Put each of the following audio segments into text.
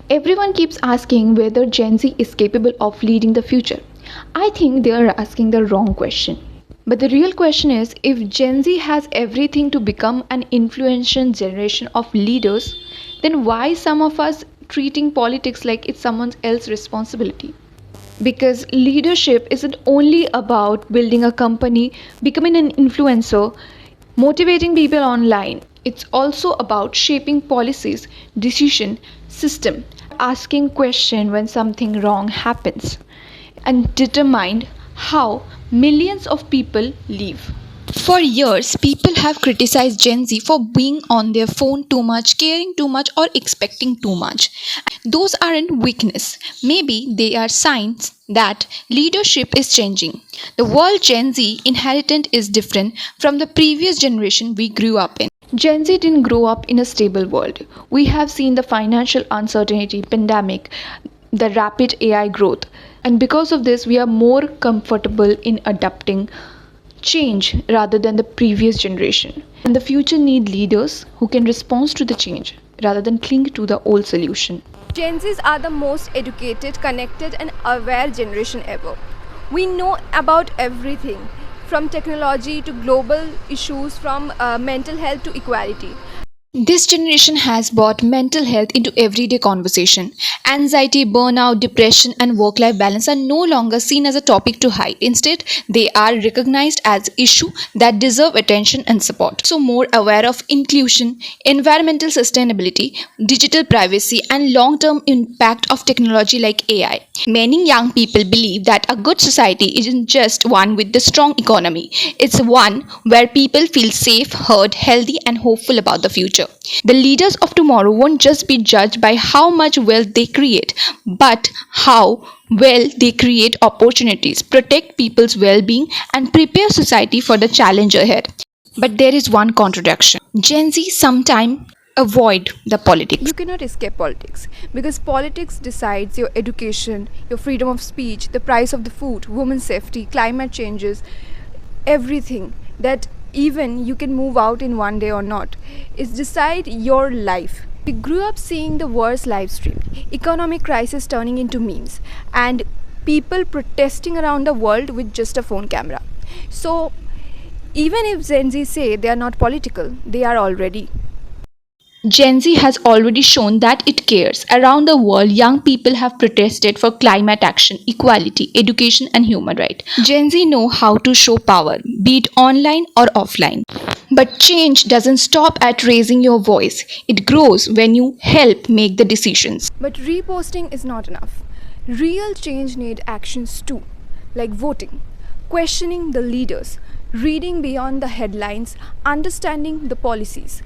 Everyone keeps asking whether Gen Z is capable of leading the future. I think they are asking the wrong question. But the real question is, if Gen Z has everything to become an influential generation of leaders, then why some of us treating politics like it's someone else's responsibility? Because leadership isn't only about building a company, becoming an influencer, motivating people online. It's also about shaping policies, decision, system, asking question when something wrong happens, and determined how millions of people live. For years, people have criticized Gen Z for being on their phone too much, caring too much, or expecting too much. Those aren't weakness. Maybe they are signs that leadership is changing. The world Gen Z inherited is different from the previous generation we grew up in. Gen Z didn't grow up in a stable world. We have seen the financial uncertainty, pandemic, the rapid AI growth, and because of this, we are more comfortable in adapting change rather than the previous generation. And the future need leaders who can respond to the change rather than cling to the old solution. Gen Zs are the most educated, connected, and aware generation ever. We know about everything from technology to global issues, from mental health to equality. This generation has brought mental health into everyday conversation. Anxiety, burnout, depression, and work life balance are no longer seen as a topic to hide. Instead, they are recognized as issues that deserve attention and support. So, more aware of inclusion, environmental sustainability, digital privacy, and long term impact of technology like AI. Many young people believe that a good society isn't just one with a strong economy, it's one where people feel safe, heard, healthy, and hopeful about the future. The leaders of tomorrow won't just be judged by how much wealth they create, but how well they create opportunities, protect people's well being, and prepare society for the challenge ahead. But there is one contradiction. Gen Z sometimes avoid the politics. You cannot escape politics because politics decides your education, your freedom of speech, the price of the food, women's safety, climate changes, everything that even you can move out in one day or not is decide your life. We grew up seeing the worst live stream, economic crisis turning into memes, and people protesting around the world with just a phone camera. So even if Gen Z say they are not political, they are already. Gen Z has already shown that it cares. Around the world, young people have protested for climate action, equality, education, and human rights. Gen Z know how to show power, be it online or offline. But change doesn't stop at raising your voice. It grows when you help make the decisions. But reposting is not enough. Real change need actions too, like voting, questioning the leaders, reading beyond the headlines, understanding the policies,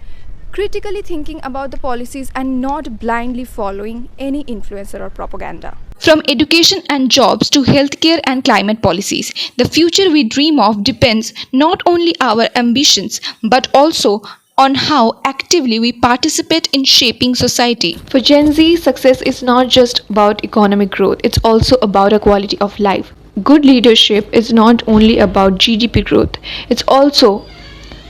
critically thinking about the policies and not blindly following any influencer or propaganda. From education and jobs to healthcare and climate policies, the future we dream of depends not only our ambitions but also on how actively we participate in shaping society. For Gen Z, success is not just about economic growth, it's also about a quality of life. Good leadership is not only about GDP growth, it's also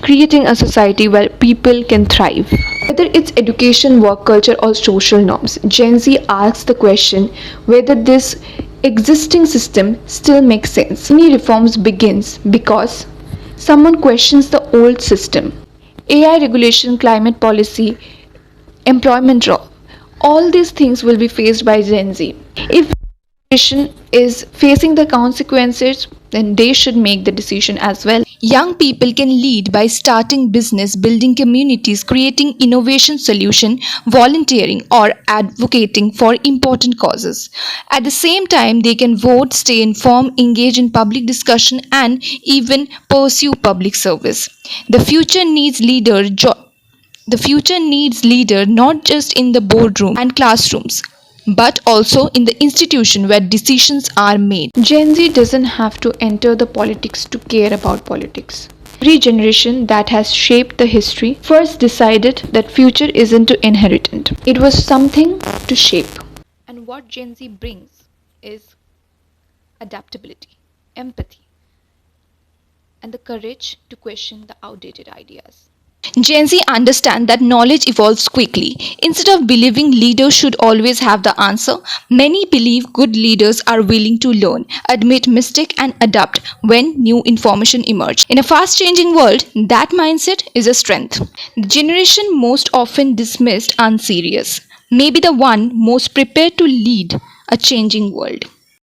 creating a society where people can thrive. Whether it's education, work culture, or social norms, Gen Z asks the question whether this existing system still makes sense. Any reforms begins because someone questions the old system. AI regulation, climate policy, employment law, all these things will be faced by Gen Z. If generation is facing the consequences, then they should make the decision as well. Young people can lead by starting business, building communities, creating innovation solution, volunteering or advocating for important causes. At the same time, they can vote, stay informed, engage in public discussion and even pursue public service. The future needs leader not just in the boardroom and classrooms, but also in the institution where decisions are made. Gen Z doesn't have to enter the politics to care about politics. Every generation that has shaped the history first decided that future isn't to inherit. It was something to shape. And what Gen Z brings is adaptability, empathy, and the courage to question the outdated ideas. Gen Z understand that knowledge evolves quickly. Instead of believing leaders should always have the answer, many believe good leaders are willing to learn, admit mistake and adapt when new information emerge. In a fast changing world, that mindset is a strength. The generation most often dismissed unserious may be the one most prepared to lead a changing world.